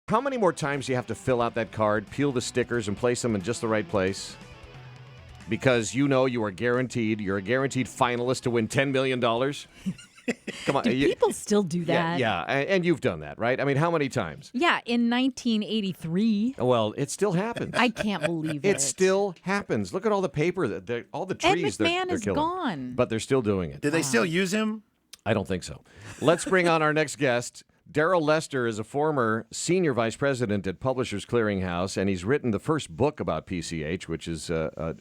How many more times do you have to fill out that card, peel the stickers, and place them in just the right place? Because you know you're a guaranteed finalist to win $10 million. Come on. Do people still do that? Yeah, and you've done that, right? I mean, how many times? Yeah, in 1983. Well, it still happens. I can't believe it. It still happens. Look at all the paper, all the trees Ed McMahon they're is killing. gone. But they're still doing it. Do they still use him? I don't think so. Let's bring on our next guest. Daryl Lester is a former senior vice president at Publishers Clearinghouse, and he's written the first book about PCH, which is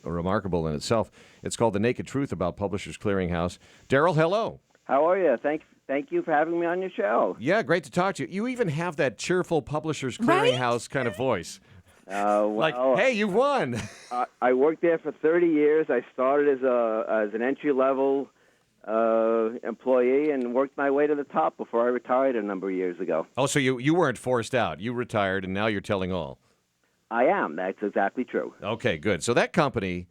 remarkable in itself. It's called The Naked Truth About Publishers Clearinghouse. Daryl, hello. How are you? Thank you for having me on your show. Yeah, great to talk to you. You even have that cheerful Publishers Clearinghouse kind of voice. Like, hey, you've won. I worked there for 30 years. I started as an entry-level employee and worked my way to the top before I retired a number of years ago. Oh, so you weren't forced out. You retired, and now you're telling all. I am. That's exactly true. Okay, good. So that company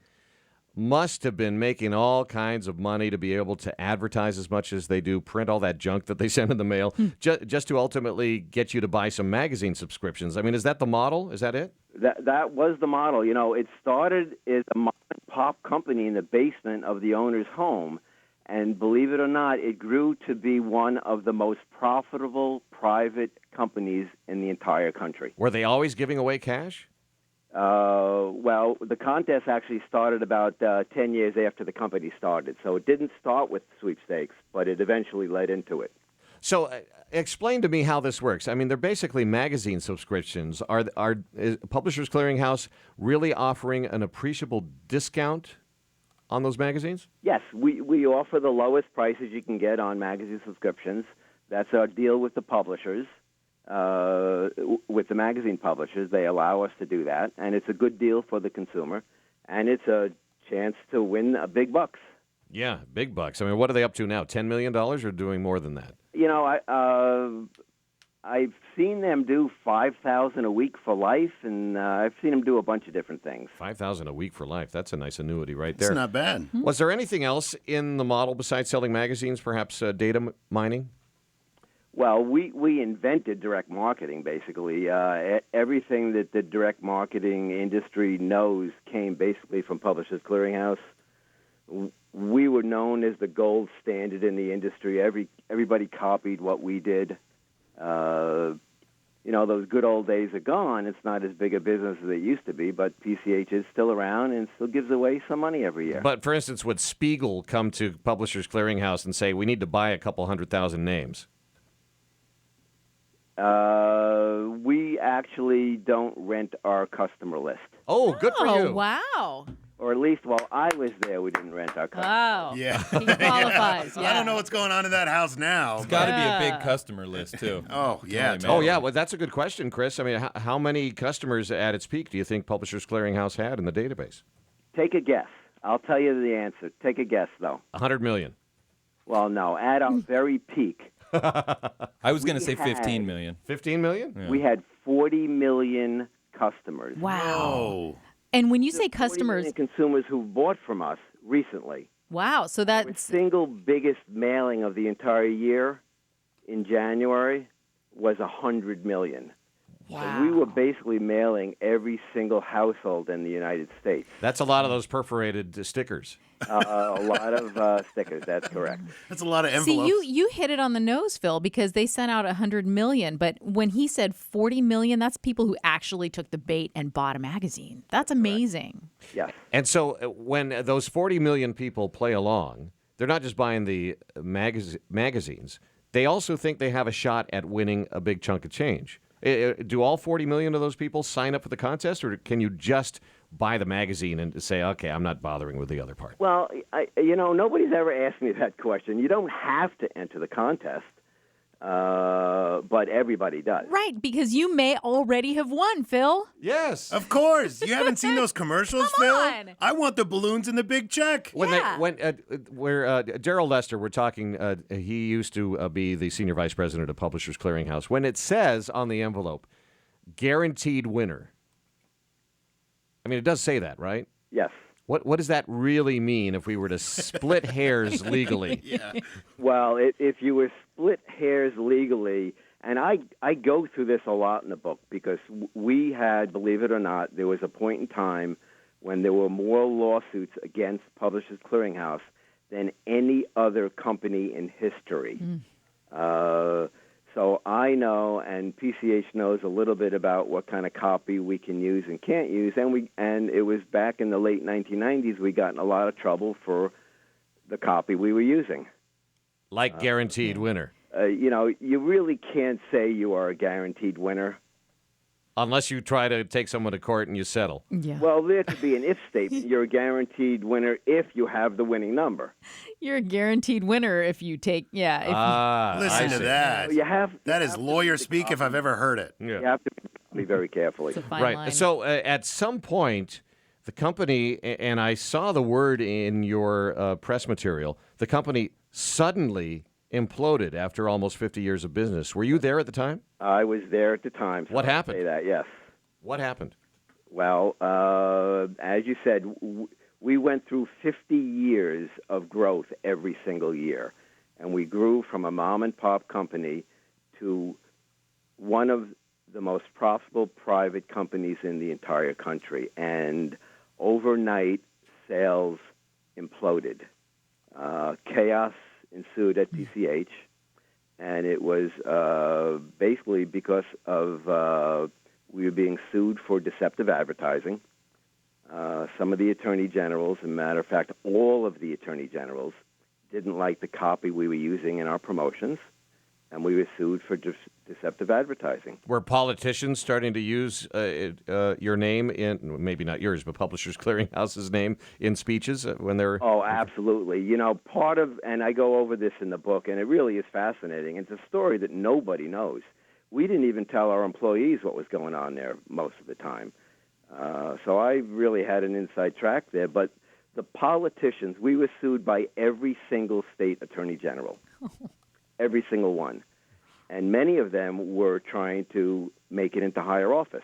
must have been making all kinds of money to be able to advertise as much as they do, print all that junk that they send in the mail, just to ultimately get you to buy some magazine subscriptions. I mean, is that the model? Is that it? That was the model. You know, it started as a mom-and-pop company in the basement of the owner's home. And believe it or not, it grew to be one of the most profitable private companies in the entire country. Were they always giving away cash? Well, the contest actually started about 10 years after the company started. So it didn't start with sweepstakes, but it eventually led into it. So explain to me how this works. I mean, they're basically magazine subscriptions. Is Publishers Clearinghouse really offering an appreciable discount on those magazines? Yes, we offer the lowest prices you can get on magazine subscriptions. That's our deal with the publishers. With the magazine publishers, they allow us to do that, and it's a good deal for the consumer, and it's a chance to win big bucks. Yeah, big bucks. I mean, what are they up to now? $10 million or doing more than that? You know, I've seen them do $5,000 a week for life, and I've seen them do a bunch of different things. $5,000 a week for life. That's a nice annuity right there. It's not bad. Was there anything else in the model besides selling magazines, perhaps data mining? Well, we invented direct marketing, basically. Everything that the direct marketing industry knows came basically from Publishers Clearinghouse. We were known as the gold standard in the industry. Everybody copied what we did. You know, those good old days are gone. It's not as big a business as it used to be, but PCH is still around and still gives away some money every year. But, for instance, would Spiegel come to Publishers Clearinghouse and say, we need to buy a couple 100,000 names? We actually don't rent our customer list. Oh, good for you. Oh, wow. Or at least while I was there, we didn't rent our customer. Wow. Yeah. He qualifies, yeah. I don't know what's going on in that house now. It's got to be a big customer list, too. Oh, yeah. Oh, yeah. Well, that's a good question, Chris. I mean, how many customers at its peak do you think Publishers Clearinghouse had in the database? Take a guess. I'll tell you the answer. Take a guess, though. 100 million. Well, no. At our very peak, I was going to say had- 15 million. 15 million? Yeah. we had 40 million customers. Wow. Oh. And when you say 40 customers, million consumers who bought from us recently. wow, so The that's, single biggest mailing of the entire year in January was 100 million. wow. So we were basically mailing every single household in the United States. That's a lot of those perforated stickers. A lot of stickers, that's correct. That's a lot of See, envelopes. you hit it on the nose, Phil, because they sent out 100 million, but when he said 40 million, that's people who actually took the bait and bought a magazine. That's amazing. Yes. And so when those 40 million people play along, they're not just buying the magazines. They also think they have a shot at winning a big chunk of change. Do all 40 million of those people sign up for the contest, or can you just buy the magazine and say, okay, I'm not bothering with the other part? Well, nobody's ever asked me that question. You don't have to enter the contest, but everybody does. Right, because you may already have won, Phil. Yes. Of course. You haven't seen those commercials, Come Phil? on. I want the balloons and the big check. When Yeah. Daryl Lester, we're talking, he used to be the senior vice president of Publishers Clearinghouse. When it says on the envelope, guaranteed winner, I mean, it does say that, right? Yes. What does that really mean if we were to split hairs legally? Yeah. Well, if you were split hairs legally And I go through this a lot in the book because we had, believe it or not, there was a point in time when there were more lawsuits against Publishers Clearinghouse than any other company in history. So I know, and PCH knows a little bit about what kind of copy we can use and can't use. And it was back in the late 1990s we got in a lot of trouble for the copy we were using. Like guaranteed winner. You really can't say you are a guaranteed winner. Unless you try to take someone to court and you settle. Yeah. Well, there could be an if statement. You're a guaranteed winner if you have the winning number. You're a guaranteed winner if you take, If Listen to that. You have That is lawyer speak if I've ever heard it. You have to be very carefully. it's a fine Right. line. So at some point, the company, and I saw the word in your press material, the company suddenly imploded after almost 50 years of business. Were you there at the time? I was there at the time. So What I'll happened? Say that, yes. What happened? Well, as you said, we went through 50 years of growth every single year, and we grew from a mom-and-pop company to one of the most profitable private companies in the entire country. And overnight, sales imploded. Chaos ensued at PCH, and it was basically because of we were being sued for deceptive advertising. Some of the attorney generals, as a matter of fact, all of the attorney generals, didn't like the copy we were using in our promotions, and we were sued for deceptive advertising. Were politicians starting to use your name in, maybe not yours, but Publishers Clearinghouse's name in speeches when they're... Oh, absolutely. Part of, and I go over this in the book, and it really is fascinating. It's a story that nobody knows. We didn't even tell our employees what was going on there most of the time. So I really had an inside track there. But the politicians, we were sued by every single state attorney general, every single one. And many of them were trying to make it into higher office.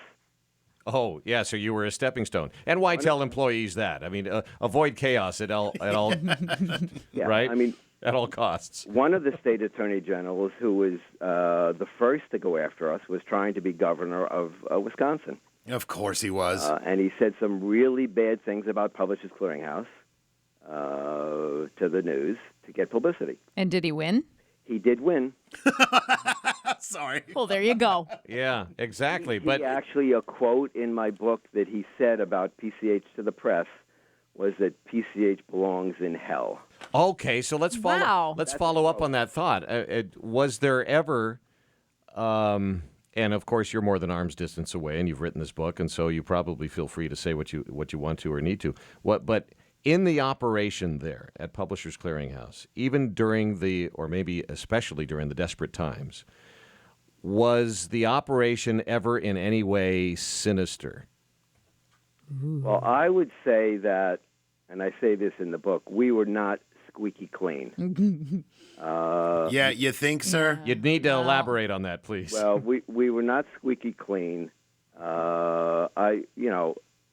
Oh, yeah, so you were a stepping stone. And why tell employees that? I mean, avoid chaos at all Yeah, right? I mean, at all costs. one of the state attorney generals who was the first to go after us was trying to be governor of Wisconsin. Of course he was. And he said some really bad things about Publishers Clearinghouse to the news to get publicity. And did he win? He did win. Sorry. Well, there you go. Yeah, exactly. He actually, a quote in my book that he said about PCH to the press was that PCH belongs in hell. Okay, so let's follow. Wow. Let's follow up on that thought. Was there ever, and of course you're more than arm's distance away, and you've written this book, and so you probably feel free to say what you want to or need to. But in the operation there at Publishers Clearinghouse, even during or maybe especially during the desperate times, was the operation ever in any way sinister? Well, I would say that, and I say this in the book, we were not squeaky clean. Yeah, you think, sir? You'd need to elaborate on that, please. Well, we were not squeaky clean.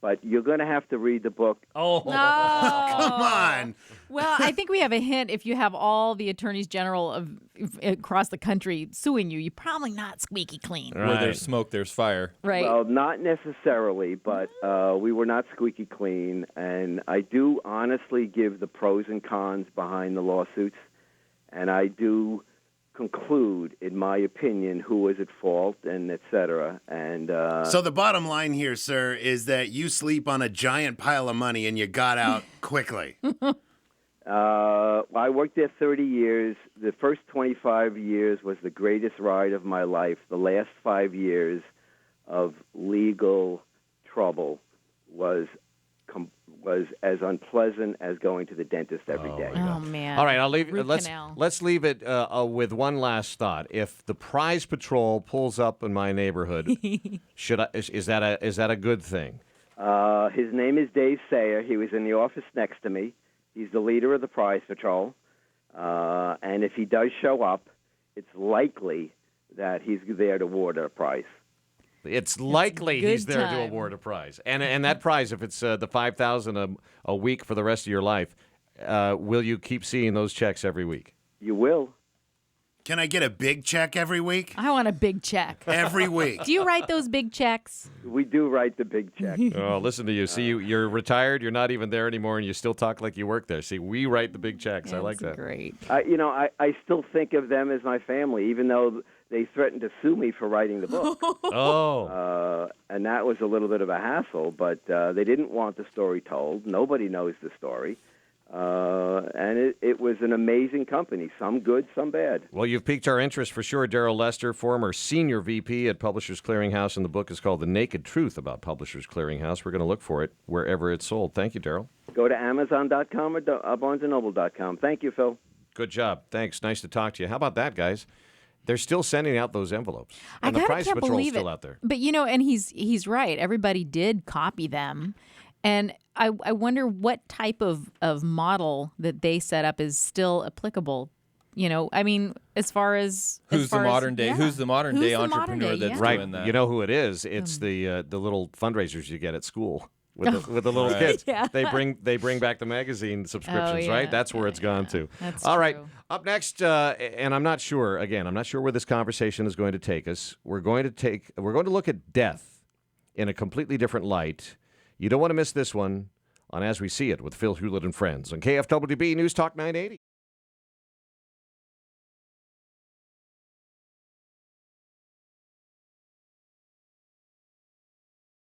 But you're going to have to read the book. Oh, Come on. Well, I think we have a hint. If you have all the attorneys general across the country suing you, you're probably not squeaky clean. Where there's smoke, there's fire. Right. Well, not necessarily, but we were not squeaky clean. And I do honestly give the pros and cons behind the lawsuits. And I do conclude, in my opinion, who was at fault and et cetera. And So the bottom line here, sir, is that you sleep on a giant pile of money and you got out quickly. I worked there 30 years. The first 25 years was the greatest ride of my life. The last 5 years of legal trouble was as unpleasant as going to the dentist every day. Oh man. All right, I'll leave. Root canal. Let's leave it with one last thought. If the prize patrol pulls up in my neighborhood, is that a good thing? His name is Dave Sayer. He was in the office next to me. He's the leader of the prize patrol. And if he does show up, it's likely that he's there to award a prize. It's likely good he's there to time. award a prize, and that prize, if it's the $5,000 a week for the rest of your life, will you keep seeing those checks every week? You will. Can I get a big check every week? I want a big check. Every week. Do you write those big checks? We do write the big check. Oh, listen to you. See, you're retired. You're not even there anymore, and you still talk like you work there. See, we write the big checks. I like that. Great. I still think of them as my family, even though they threatened to sue me for writing the book. Oh. And that was a little bit of a hassle, but they didn't want the story told. Nobody knows the story. And it was an amazing company, some good, some bad. Well, you've piqued our interest for sure. Darrell Lester, former senior VP at Publishers Clearinghouse, and the book is called The Naked Truth About Publishers Clearinghouse. We're going to look for it wherever it's sold. Thank you, Darrell. Go to Amazon.com or BarnesandNoble.com. Thank you, Phil. Good job. Thanks. Nice to talk to you. How about that, guys? They're still sending out those envelopes. I And the Price can't Patrol's believe still it. out there. But and he's right. Everybody did copy them, and I wonder what type of model that they set up is still applicable. I mean, as far as Who's the modern day entrepreneur that's Right. doing that? You know who it is? It's the little fundraisers you get at school with the little Right. kids. Yeah. They bring back the magazine subscriptions, yeah. right? That's where it's gone to. That's All right. true. Up next, and I'm not sure where this conversation is going to take us. We're going to look at death in a completely different light. You don't want to miss this one on As We See It with Phil Hulett and Friends on KFWB News Talk 980.